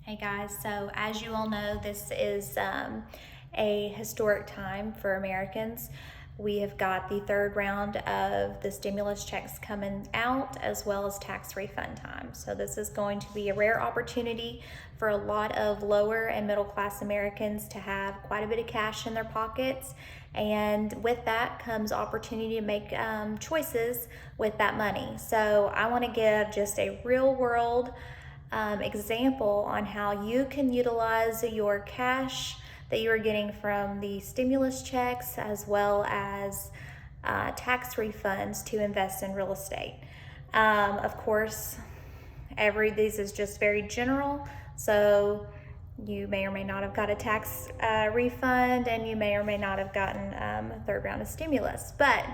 Hey guys, so as you all know, this is a historic time for Americans. We have got the third round of the stimulus checks coming out, as well as tax refund time. So this is going to be a rare opportunity for a lot of lower and middle class Americans to have quite a bit of cash in their pockets. And with that comes opportunity to make choices with that money. So I want to give just a real world example on how you can utilize your cash that you are getting from the stimulus checks as well as tax refunds to invest in real estate. Of course, these is just very general, so you may or may not have got a tax refund, and you may or may not have gotten a third round of stimulus. But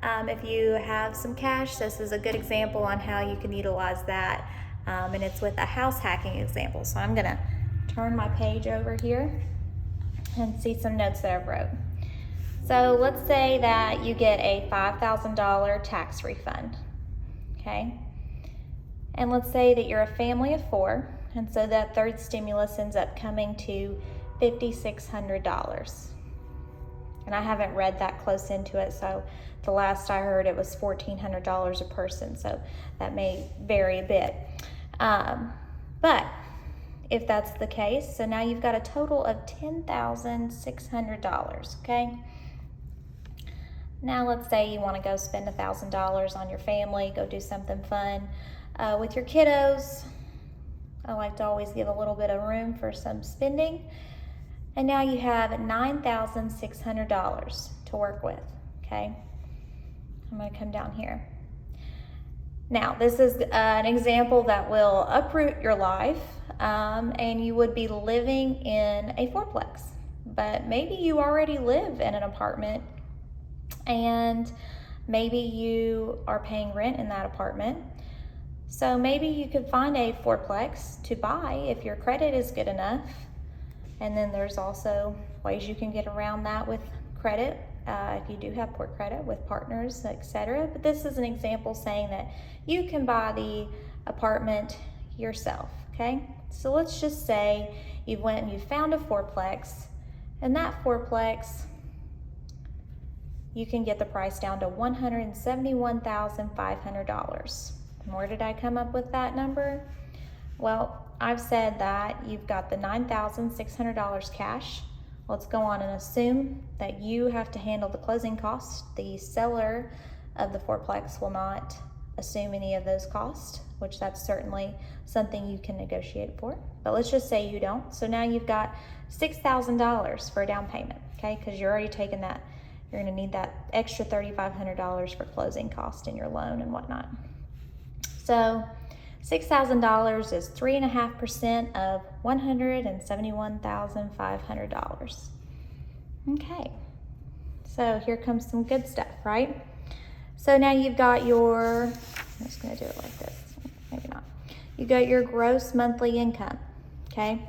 if you have some cash, this is a good example on how you can utilize that. And it's with a house hacking example. So I'm gonna turn my page over here and see some notes that I wrote. So let's say that you get a $5,000 tax refund, okay? And let's say that you're a family of four, and so that third stimulus ends up coming to $5,600. And I haven't read that close into it, so the last I heard it was $1,400 a person, so that may vary a bit. But if that's the case, so now you've got a total of $10,600, okay? Now let's say you want to go spend $1,000 on your family, go do something fun with your kiddos. I like to always give a little bit of room for some spending. And now you have $9,600 to work with, okay? I'm gonna come down here. Now, this is an example that will uproot your life, and you would be living in a fourplex. But maybe you already live in an apartment, and maybe you are paying rent in that apartment. So maybe you could find a fourplex to buy if your credit is good enough. And then there's also ways you can get around that with credit, if you do have poor credit, with partners, etc. But this is an example saying that you can buy the apartment yourself, okay? So let's just say you went and you found a fourplex, and that fourplex, you can get the price down to $171,500. And where did I come up with that number? Well, I've said that you've got the $9,600 cash. Let's go on and assume that you have to handle the closing costs. The seller of the fourplex will not assume any of those costs, which that's certainly something you can negotiate for. But let's just say you don't. So now you've got $6,000 for a down payment, okay? Because you're already taking that. You're gonna need that extra $3,500 for closing costs in your loan and whatnot. So $6,000 is 3.5% of $171,500. Okay, so here comes some good stuff, right? So now you've got your, I'm just gonna do it like this, maybe not. You got your gross monthly income, okay?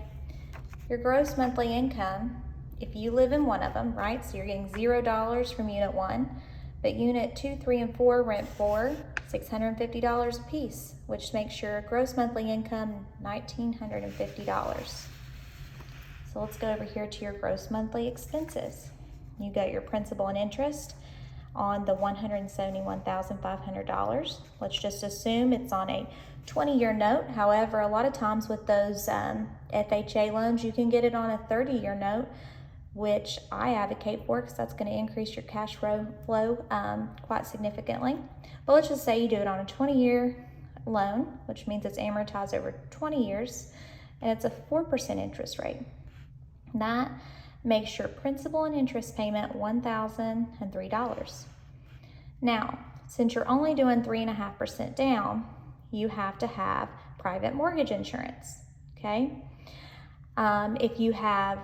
Your gross monthly income, if you live in one of them, right? So you're getting $0 from unit 1, but unit 2, 3, and 4 rent for $650 a piece, which makes your gross monthly income $1,950. So let's go over here to your gross monthly expenses. You got your principal and interest on the $171,500. Let's just assume it's on a 20-year note. However, a lot of times with those FHA loans, you can get it on a 30-year note, which I advocate for because that's going to increase your cash flow quite significantly. But let's just say you do it on a 20-year loan, which means it's amortized over 20 years, and it's a 4% interest rate. That makes your principal and interest payment $1,003. Now, since you're only doing 3.5% down, you have to have private mortgage insurance, okay? If you have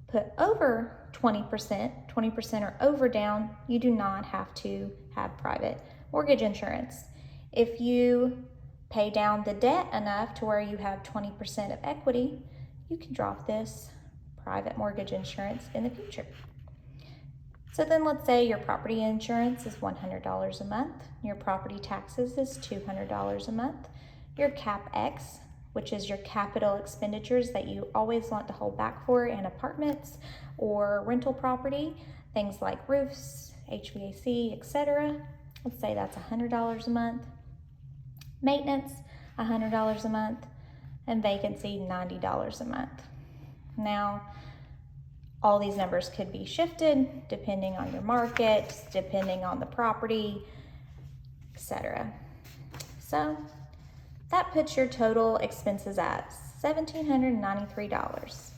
put over 20% or over down, you do not have to have private mortgage insurance. If you pay down the debt enough to where you have 20% of equity, you can drop this private mortgage insurance in the future. So then let's say your property insurance is $100 a month, your property taxes is $200 a month, your CapEx which is your capital expenditures that you always want to hold back for in apartments or rental property, things like roofs, HVAC, etc. Let's say that's $100 a month. Maintenance, $100 a month, and vacancy, $90 a month. Now, all these numbers could be shifted depending on your market, depending on the property, etc. So that puts your total expenses at $1,793.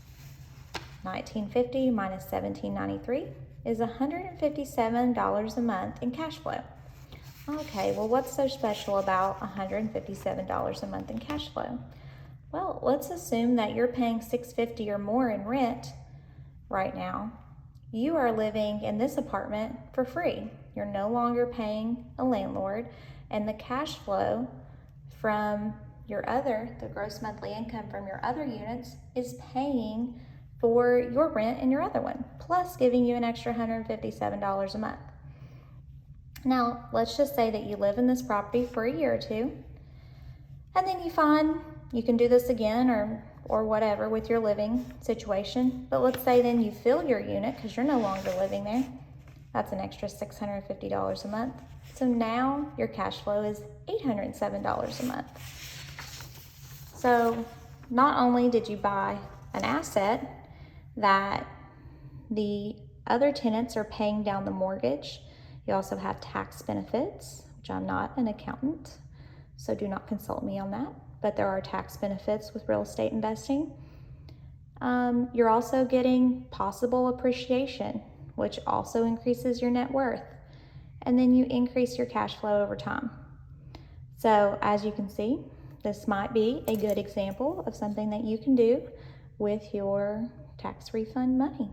$1,950 minus $1,793 is $157 a month in cash flow. Okay, well, what's so special about $157 a month in cash flow? Well, let's assume that you're paying $650 or more in rent right now. You are living in this apartment for free. You're no longer paying a landlord, and the cash flow from the gross monthly income from your other units is paying for your rent in your other one, plus giving you an extra $157 a month. Now, let's just say that you live in this property for a year or two, and then you find you can do this again or whatever with your living situation. But let's say then you fill your unit because you're no longer living there. That's an extra $650 a month. So now your cash flow is $807 a month. So not only did you buy an asset that the other tenants are paying down the mortgage, you also have tax benefits, which I'm not an accountant, so do not consult me on that, but there are tax benefits with real estate investing. You're also getting possible appreciation, which also increases your net worth, and then you increase your cash flow over time. So as you can see, this might be a good example of something that you can do with your tax refund money.